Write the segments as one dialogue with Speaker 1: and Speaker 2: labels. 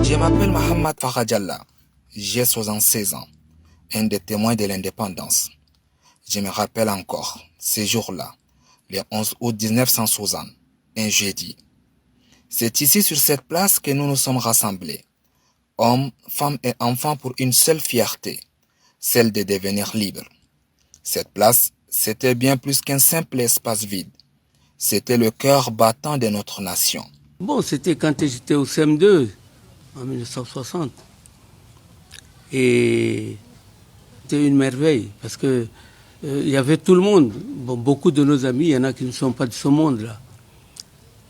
Speaker 1: Je m'appelle Mohamed Farajalla, j'ai 76 ans, un des témoins de l'indépendance. Je me rappelle encore, ces jours-là, le 11 août 1960, un jeudi. C'est ici sur cette place que nous nous sommes rassemblés, hommes, femmes et enfants pour une seule fierté, celle de devenir libres. Cette place, c'était bien plus qu'un simple espace vide. C'était le cœur battant de notre nation.
Speaker 2: Bon, c'était quand j'étais au CM2, en 1960. Et c'était une merveille, parce que il y avait tout le monde. Bon, beaucoup de nos amis, il y en a qui ne sont pas de ce monde-là.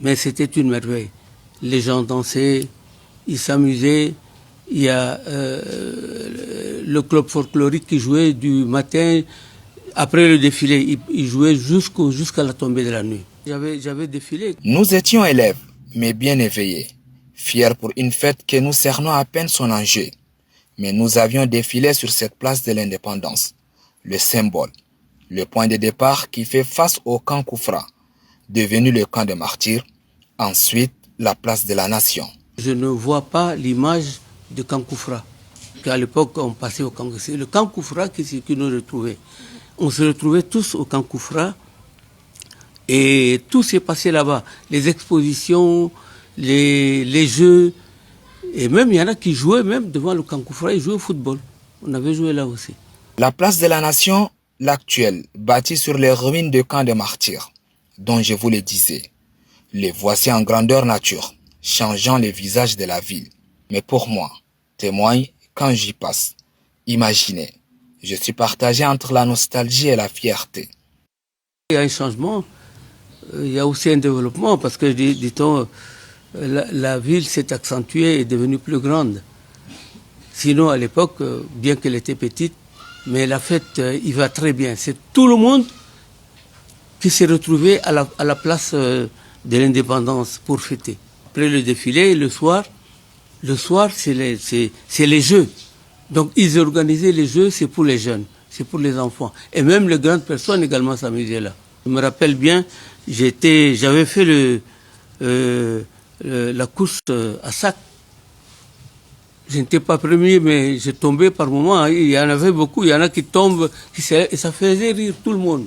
Speaker 2: Mais c'était une merveille. Les gens dansaient, ils s'amusaient. Il y a le club folklorique qui jouait du matin, après le défilé, il jouait jusqu'à la tombée de la nuit. J'avais défilé.
Speaker 1: Nous étions élèves, mais bien éveillés, fiers pour une fête que nous cernons à peine son enjeu. Mais nous avions défilé sur cette place de l'indépendance, le symbole, le point de départ qui fait face au camp Koufra, devenu le camp des martyrs, ensuite la place de la nation.
Speaker 2: Je ne vois pas l'image de camp Koufra, qu'à l'époque on passait au camp. C'est le camp Koufra qui nous retrouvait. On se retrouvait tous au camp Koufra et tout s'est passé là-bas. Les expositions, les jeux, et même il y en a qui jouaient même devant le camp Koufra, ils jouaient au football. On avait joué là aussi.
Speaker 1: La place de la nation, l'actuelle, bâtie sur les ruines du camp des martyrs, dont je vous le disais. Les voici en grandeur nature, changeant le visage de la ville. Mais pour moi, témoigne, quand j'y passe, imaginez, je suis partagé entre la nostalgie et la fierté.
Speaker 2: Il y a un changement, il y a aussi un développement, parce que, dit-on, la ville s'est accentuée et est devenue plus grande. Sinon, à l'époque, bien qu'elle était petite, mais la fête, il va très bien. C'est tout le monde qui s'est retrouvé à la place de l'indépendance pour fêter. Après le défilé, le soir, c'est les jeux. Donc, ils organisaient les jeux, c'est pour les jeunes, c'est pour les enfants. Et même les grandes personnes également s'amusaient là. Je me rappelle bien, j'avais fait la course à sac. Je n'étais pas premier, mais j'ai tombé par moments. Il y en avait beaucoup, il y en a qui tombent, et ça faisait rire tout le monde.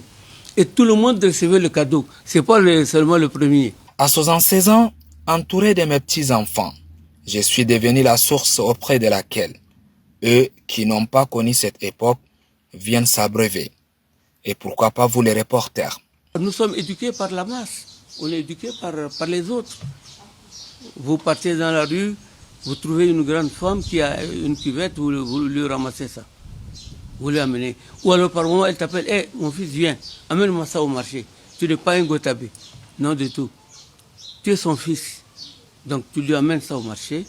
Speaker 2: Et tout le monde recevait le cadeau. C'est pas seulement le premier.
Speaker 1: À 76 ans, entouré de mes petits-enfants, je suis devenu la source auprès de laquelle eux qui n'ont pas connu cette époque viennent s'abreuver. Et pourquoi pas vous les reporters?
Speaker 2: Nous sommes éduqués par la masse. On est éduqués par les autres. Vous partez dans la rue, vous trouvez une grande femme qui a une cuvette, vous lui ramassez ça. Vous l'amenez. Ou alors par moment, elle t'appelle, hé, mon fils, viens, amène-moi ça au marché. Tu n'es pas un gotabé. Non du tout. Tu es son fils. Donc tu lui amènes ça au marché.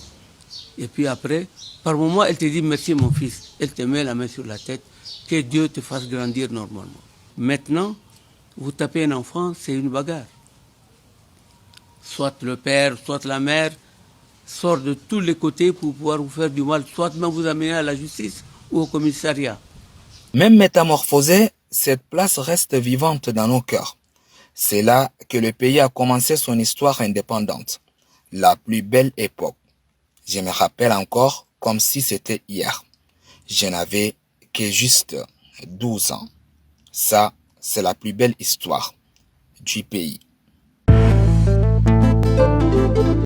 Speaker 2: Et puis après, par moment, elle te dit, merci mon fils. Elle te met la main sur la tête. Que Dieu te fasse grandir normalement. Maintenant, vous tapez un enfant, c'est une bagarre. Soit le père, soit la mère sort de tous les côtés pour pouvoir vous faire du mal, soit même vous amener à la justice ou au commissariat.
Speaker 1: Même métamorphosée, cette place reste vivante dans nos cœurs. C'est là que le pays a commencé son histoire indépendante, la plus belle époque. Je me rappelle encore comme si c'était hier. Je n'avais que juste 12 ans. Ça, c'est la plus belle histoire du pays.